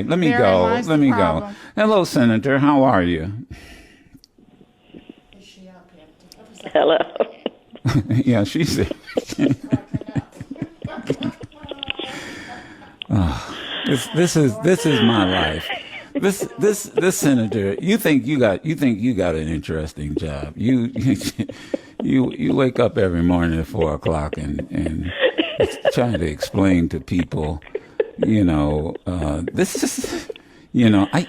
Let me go. Let me go. Hello, Senator. How are you? Hello. Yeah, she's. Oh, this is my life. This senator. You think you got an interesting job. You wake up every morning at 4 o'clock and trying to explain to people. This is. I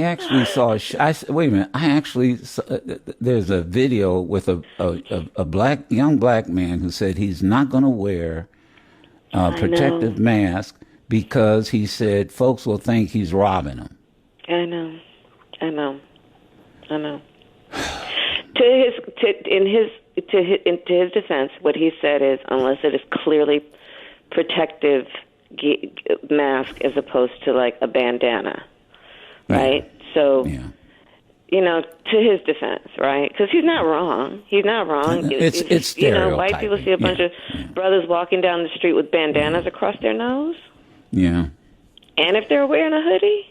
actually saw. Wait a minute. I actually saw, there's a video with a young black man who said he's not going to wear a protective mask because he said folks will think he's robbing them. I know. To his defense, what he said is, unless it is clearly protective mask as opposed to like a bandana. Right? Yeah. So, to his defense, right? Because he's not wrong. He's not wrong. It's stereotyping. White people see a bunch of brothers walking down the street with bandanas across their nose. Yeah. And if they're wearing a hoodie,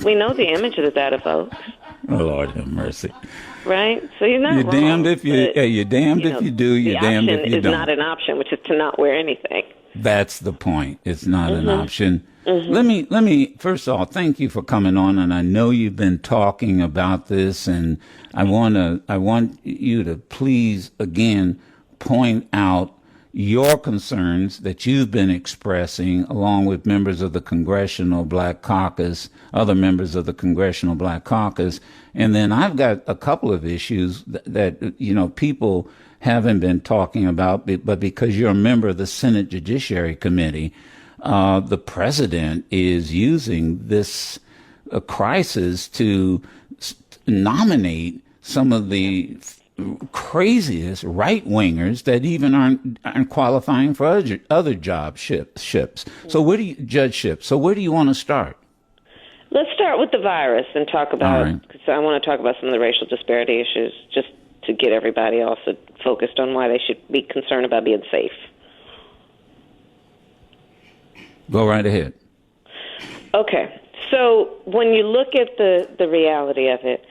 we know the image of that, folks. Oh, Lord have mercy. Right? So you're not wrong. You're damned if you do, you're damned if you don't. The option is not an option, which is to not wear anything. That's the point. It's not an option. Mm-hmm. Let me first of all thank you for coming on, and I know you've been talking about this, and I want you to please again point out your concerns that you've been expressing along with members of the Congressional Black Caucus, other members of the Congressional Black Caucus, and then I've got a couple of issues that people haven't been talking about, but because you're a member of the Senate Judiciary Committee, the president is using this crisis to nominate some of the craziest right-wingers that even aren't qualifying for other judgeships. So where do you want to start? Let's start with the virus and talk about, because I want to talk about some of the racial disparity issues, just to get everybody also focused on why they should be concerned about being safe. Go right ahead. Okay. So when you look at the reality of it,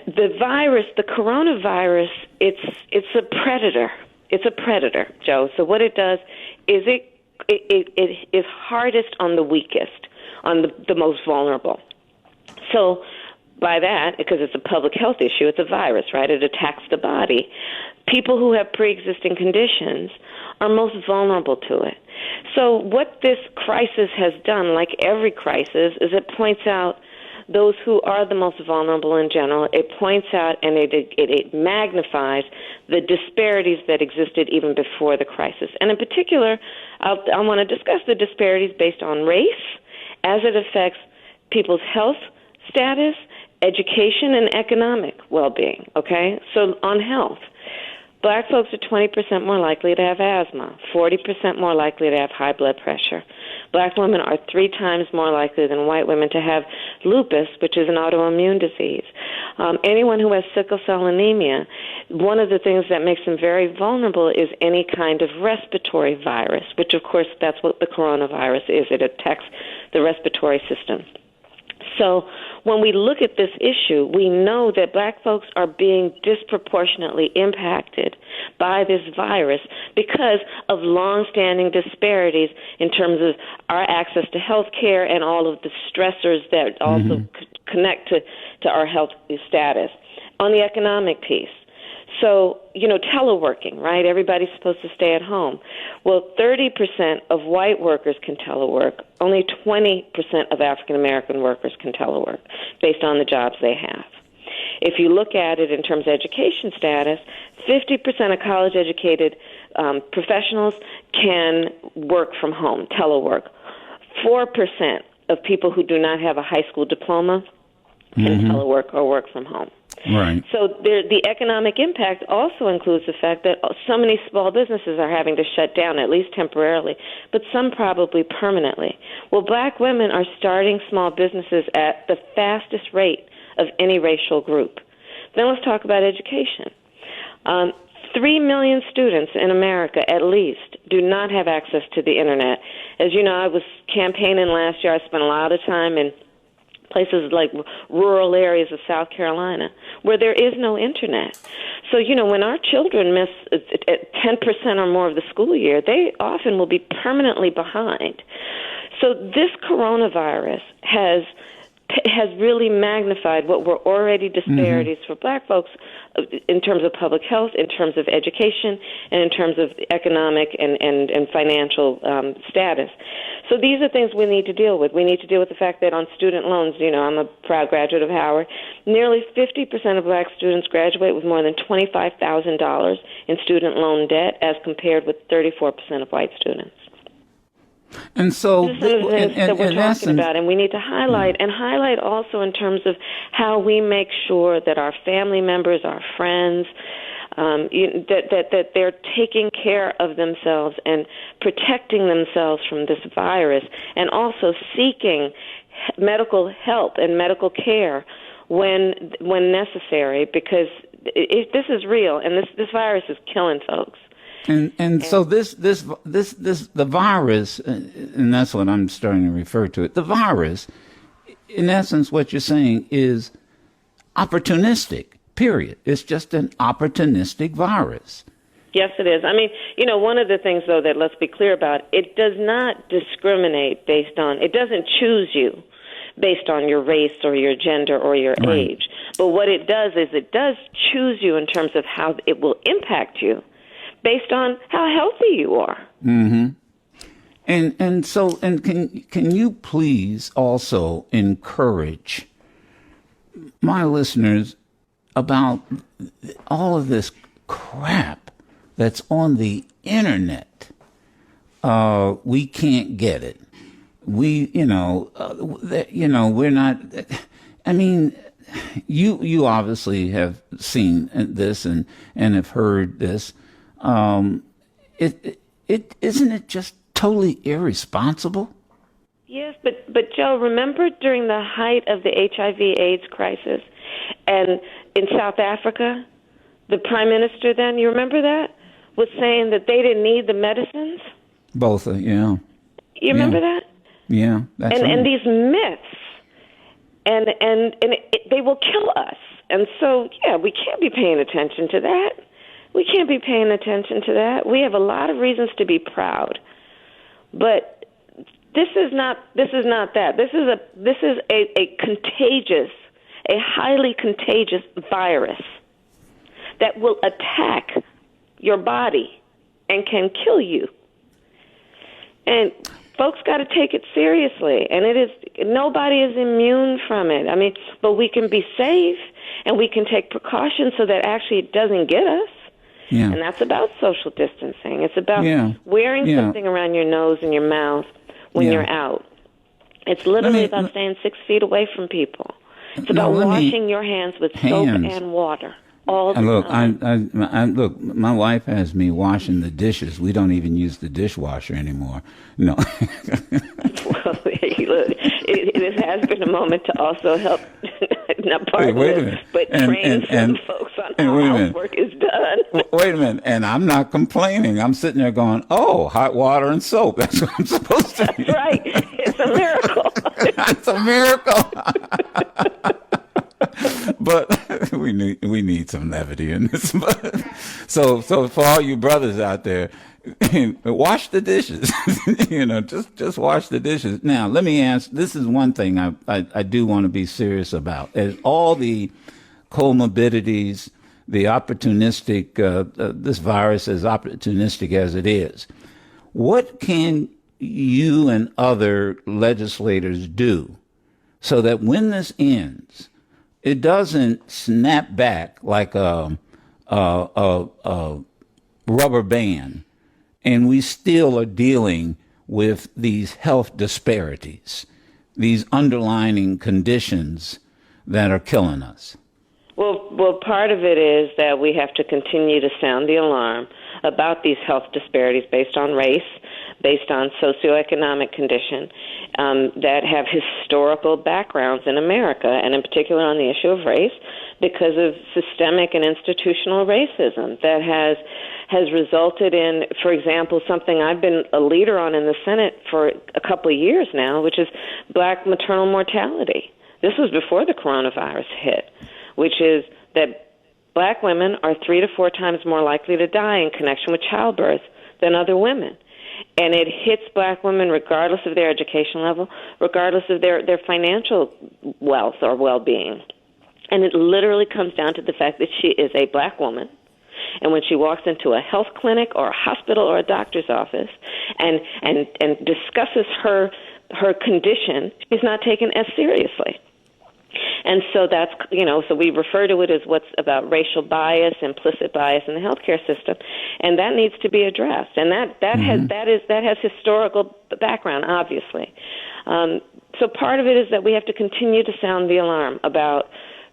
the virus, the coronavirus, it's a predator. It's a predator, Joe. So what it does is it is hardest on the weakest, on the most vulnerable. So by that, because it's a public health issue, it's a virus, right? It attacks the body. People who have pre-existing conditions are most vulnerable to it. So what this crisis has done, like every crisis, is it points out those who are the most vulnerable in general. It points out and it magnifies the disparities that existed even before the crisis. And in particular, I want to discuss the disparities based on race as it affects people's health status, education, and economic well-being, okay? So on health, black folks are 20% more likely to have asthma, 40% more likely to have high blood pressure. Black women are 3 times more likely than white women to have lupus, which is an autoimmune disease. Anyone who has sickle cell anemia, one of the things that makes them very vulnerable is any kind of respiratory virus, which, of course, that's what the coronavirus is. It attacks the respiratory system. So when we look at this issue, we know that black folks are being disproportionately impacted by this virus because of longstanding disparities in terms of our access to health care and all of the stressors that also connect to our health status. On the economic piece, so, teleworking, right? Everybody's supposed to stay at home. Well, 30% of white workers can telework. Only 20% of African-American workers can telework based on the jobs they have. If you look at it in terms of education status, 50% of college-educated professionals can work from home, telework. 4% of people who do not have a high school diploma can telework or work from home. Right. So the economic impact also includes the fact that so many small businesses are having to shut down, at least temporarily, but some probably permanently. Well, black women are starting small businesses at the fastest rate of any racial group. Then let's talk about education. 3 million students in America, at least, do not have access to the Internet. As you know, I was campaigning last year. I spent a lot of time in places like rural areas of South Carolina where there is no Internet. So, when our children miss 10% or more of the school year, they often will be permanently behind. So this coronavirus has really magnified what were already disparities for black folks in terms of public health, in terms of education, and in terms of economic and financial status. So these are things we need to deal with. We need to deal with the fact that on student loans, I'm a proud graduate of Howard, nearly 50% of black students graduate with more than $25,000 in student loan debt as compared with 34% of white students. And so, this is some of the things that we're talking about, and we need to highlight, and highlight also in terms of how we make sure that our family members, our friends, that they're taking care of themselves and protecting themselves from this virus, and also seeking medical help and medical care when necessary, because this is real, and this virus is killing folks. And so the virus, and that's what I'm starting to refer to it. The virus, in essence, what you're saying is opportunistic. Period. It's just an opportunistic virus. Yes, it is. I mean, one of the things, though, that let's be clear about, it does not discriminate it doesn't choose you based on your race or your gender or your age. But what it does is it does choose you in terms of how it will impact you, based on how healthy you are. Mm-hmm. And so can you please also encourage my listeners about all of this crap that's on the internet? We can't get it. We're not. I mean, you obviously have seen this and have heard this. It isn't it just totally irresponsible? Yes, but Joe, remember during the height of the HIV/AIDS crisis, and in South Africa, the prime minister then, you remember that, was saying that they didn't need the medicines? Both, yeah. You remember that? Yeah, that's right. And these myths, and they will kill us. And so, we can't be paying attention to that. We can't be paying attention to that. We have a lot of reasons to be proud, but this is not that. This is a contagious, a highly contagious virus that will attack your body and can kill you. And folks got to take it seriously, and nobody is immune from it. I mean, but we can be safe and we can take precautions so that actually it doesn't get us. Yeah. And that's about social distancing. It's about wearing something around your nose and your mouth when you're out. It's literally about staying 6 feet away from people. It's about washing your hands with soap and water all the time. Look, my wife has me washing the dishes. We don't even use the dishwasher anymore. No. Well, look, it has been a moment to also help, not part of this, but train some folks on how housework is done. Wait a minute. And I'm not complaining. I'm sitting there going, hot water and soap. That's what I'm supposed to do. That's right. It's a miracle. It's a miracle. But we need some levity in this. So for all you brothers out there, wash the dishes. Just wash the dishes. Now, let me ask. This is one thing I do want to be serious about. As all the comorbidities, the opportunistic, this virus, as opportunistic as it is, what can you and other legislators do so that when this ends, it doesn't snap back like a rubber band, and we still are dealing with these health disparities, these underlying conditions that are killing us? Well, part of it is that we have to continue to sound the alarm about these health disparities based on race, based on socioeconomic condition that have historical backgrounds in America, and in particular on the issue of race, because of systemic and institutional racism that has resulted in, for example, something I've been a leader on in the Senate for a couple of years now, which is black maternal mortality. This was before the coronavirus hit, which is that black women are 3 to 4 times more likely to die in connection with childbirth than other women. And it hits black women regardless of their education level, regardless of their financial wealth or well-being. And it literally comes down to the fact that she is a black woman. And when she walks into a health clinic or a hospital or a doctor's office and discusses her condition, she's not taken as seriously. And so that's, so we refer to it as what's about racial bias, implicit bias in the healthcare system, and that needs to be addressed. And that has historical background, obviously. So part of it is that we have to continue to sound the alarm about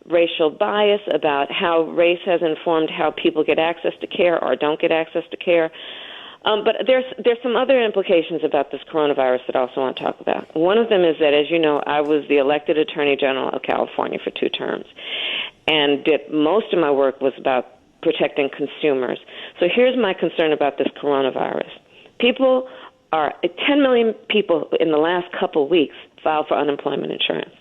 racial bias, about how race has informed how people get access to care or don't get access to care. But there's some other implications about this coronavirus that I also want to talk about. One of them is that, as you know, I was the elected Attorney General of California for 2 terms, and most of my work was about protecting consumers. So here's my concern about this coronavirus. 10 million people in the last couple of weeks filed for unemployment insurance.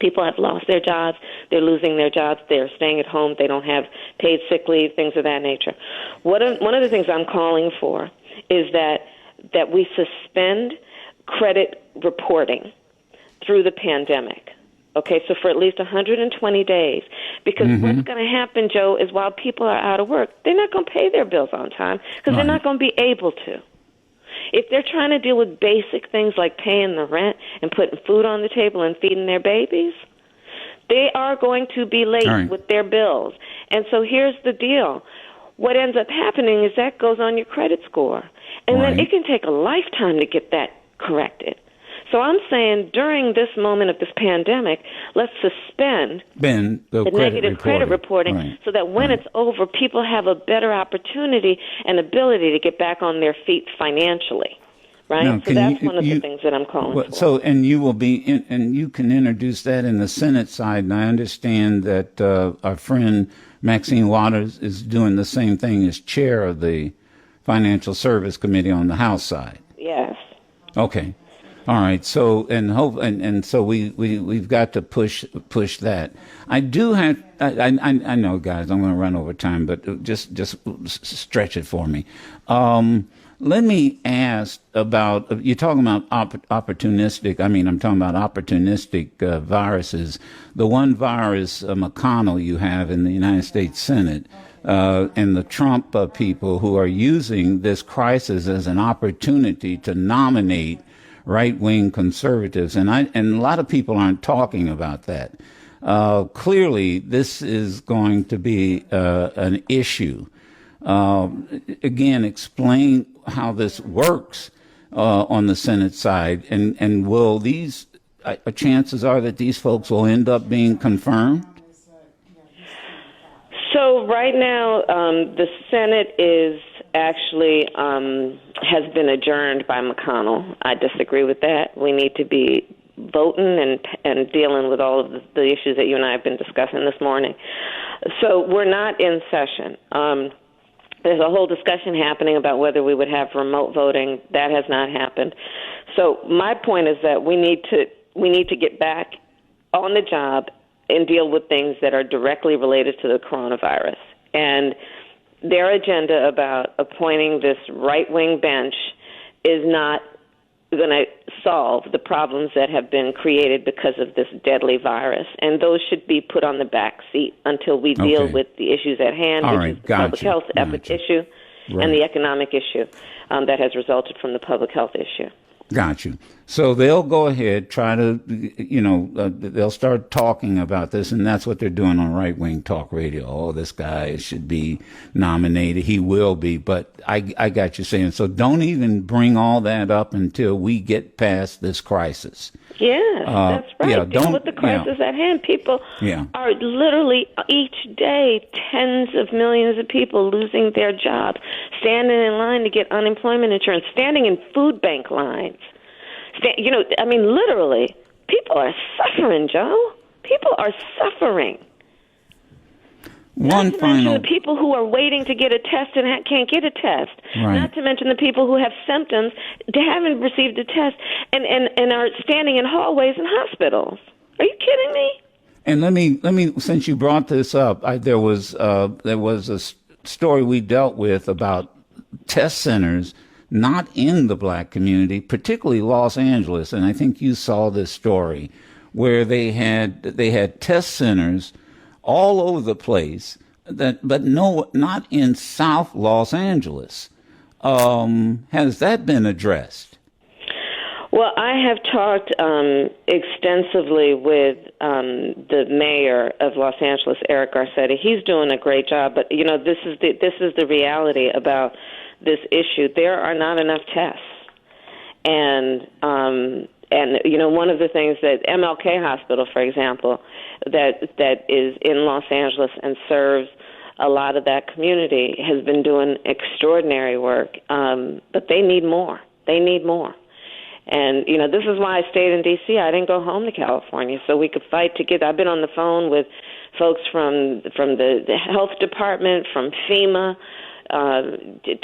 People have lost their jobs. They're losing their jobs. They're staying at home. They don't have paid sick leave, things of that nature. One of the things I'm calling for is that we suspend credit reporting through the pandemic. Okay, so for at least 120 days. Because what's going to happen, Joe, is while people are out of work, they're not going to pay their bills on time because they're not going to be able to. If they're trying to deal with basic things like paying the rent and putting food on the table and feeding their babies, they are going to be late with their bills. And so here's the deal. What ends up happening is that goes on your credit score. And then it can take a lifetime to get that corrected. So I'm saying during this moment of this pandemic, let's suspend the negative credit reporting so that when it's over, people have a better opportunity and ability to get back on their feet financially. Right? Now, so that's one of the things that I'm calling for. So, and you will be, and you can introduce that in the Senate side. And I understand that our friend Maxine Waters is doing the same thing as chair of the Financial Service Committee on the House side. Yes. Okay. All right. So and so we've got to push that. I do have. I know, guys. I'm going to run over time, but just stretch it for me. Let me ask about. You're talking about opportunistic. I'm talking about opportunistic viruses. The one virus, McConnell, you have in the United States Senate. And the Trump people who are using this crisis as an opportunity to nominate right-wing conservatives, and a lot of people aren't talking about that. Clearly, this is going to be an issue. Again, explain how this works on the Senate side, and will these chances are that these folks will end up being confirmed? So right now, the Senate is actually has been adjourned by McConnell. I disagree with that. We need to be voting and dealing with all of the issues that you and I have been discussing this morning. So we're not in session. There's a whole discussion happening about whether we would have remote voting. That has not happened. So my point is that we need to get back on the job and deal with things that are directly related to the coronavirus. And their agenda about appointing this right-wing bench is not going to solve the problems that have been created because of this deadly virus. And those should be put on the back seat until we deal with the issues at hand, which is the public health issue and the economic issue that has resulted from the public health issue. Got you. So they'll go ahead, try to, they'll start talking about this, and that's what they're doing on right-wing talk radio. Oh, this guy should be nominated. He will be. But I got you saying, so don't even bring all that up until we get past this crisis. Yes, that's right. Yeah, Deal with the crisis at hand. People are literally each day tens of millions of people losing their jobs, standing in line to get unemployment insurance, standing in food bank lines. Literally, people are suffering, Joe. People are suffering. Not to mention the people who are waiting to get a test and can't get a test. Right. Not to mention the people who have symptoms that haven't received a test and are standing in hallways in hospitals. Are you kidding me? And let me, since you brought this up, there was a story we dealt with about test centers not in the black community, particularly Los Angeles, and I think you saw this story where they had test centers all over the place, but not in South Los Angeles. Has that been addressed? Well, I have talked extensively with the mayor of Los Angeles, Eric Garcetti. He's doing a great job, but this is the reality about this issue. There are not enough tests, and one of the things that MLK Hospital, for example, that is in Los Angeles and serves a lot of that community, has been doing extraordinary work, but they need more. They need more. And, this is why I stayed in D.C. I didn't go home to California so we could fight to get. I've been on the phone with folks from the health department, from FEMA,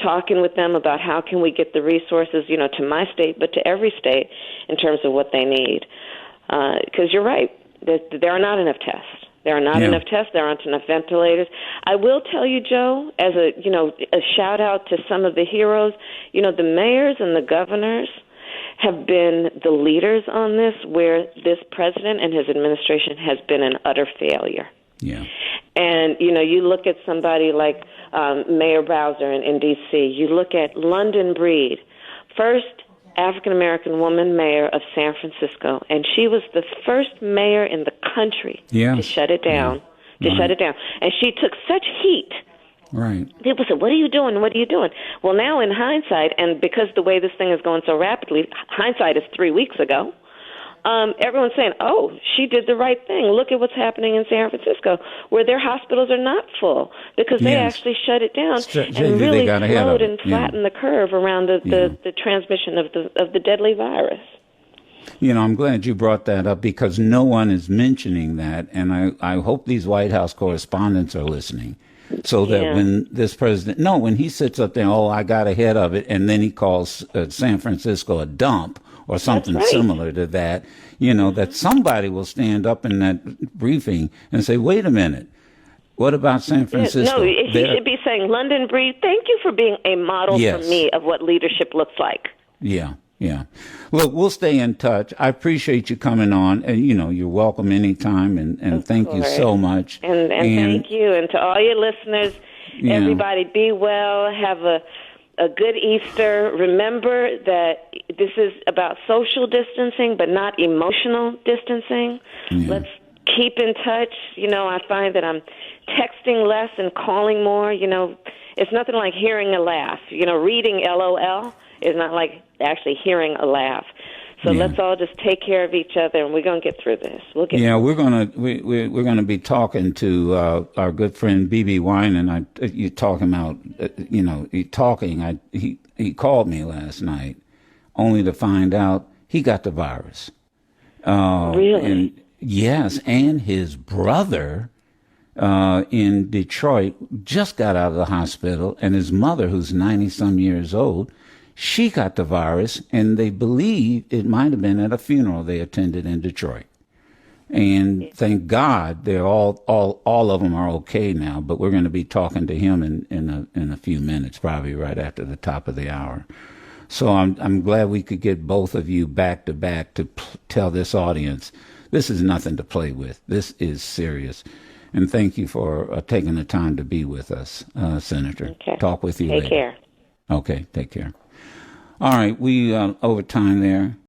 talking with them about how can we get the resources, to my state, but to every state in terms of what they need. Because you're right, there are not enough tests. There are not enough tests. There aren't enough ventilators. I will tell you, Joe, as a shout out to some of the heroes, the mayors and the governors have been the leaders on this, where this president and his administration has been an utter failure. Yeah. And, you look at somebody like Mayor Bowser in D.C., you look at London Breed, first African-American woman mayor of San Francisco, and she was the first mayor in the country to shut it down, shut it down. And she took such heat. Right. People said, what are you doing? What are you doing? Well, now in hindsight, and because the way this thing is going so rapidly, hindsight is 3 weeks ago, everyone's saying, oh, she did the right thing. Look at what's happening in San Francisco, where their hospitals are not full because they actually shut it down and really slowed and flattened the curve around the transmission of the deadly virus. I'm glad you brought that up because no one is mentioning that, and I hope these White House correspondents are listening. So that when this president, when he sits up there, I got ahead of it, and then he calls San Francisco a dump or something similar to that, that somebody will stand up in that briefing and say, wait a minute, what about San Francisco? No, he should be saying, London Breed, thank you for being a model for me of what leadership looks like. Yeah. Yeah. Look, we'll stay in touch. I appreciate you coming on, and you're welcome anytime, and thank you so much. And thank you, and to all your listeners, everybody be well, have a good Easter. Remember that this is about social distancing, but not emotional distancing. Yeah. Let's keep in touch. I find that I'm texting less and calling more. It's nothing like hearing a laugh. Reading LOL is not like actually hearing a laugh. So let's all just take care of each other, and we're going to get through this. We're gonna be talking to our good friend B.B. Wine, and you talking about he called me last night, only to find out he got the virus. Really? And yes, and his brother in Detroit just got out of the hospital, and his mother, who's 90-some years old, she got the virus, and they believe it might have been at a funeral they attended in Detroit. And thank God they're all of them are okay now, but we're going to be talking to him in a few minutes, probably right after the top of the hour. So I'm glad we could get both of you back to back to tell this audience this is nothing to play with. This is serious. And thank you for taking the time to be with us, Senator. Okay. Talk with you later. Take care. Okay, take care. All right, we over time there.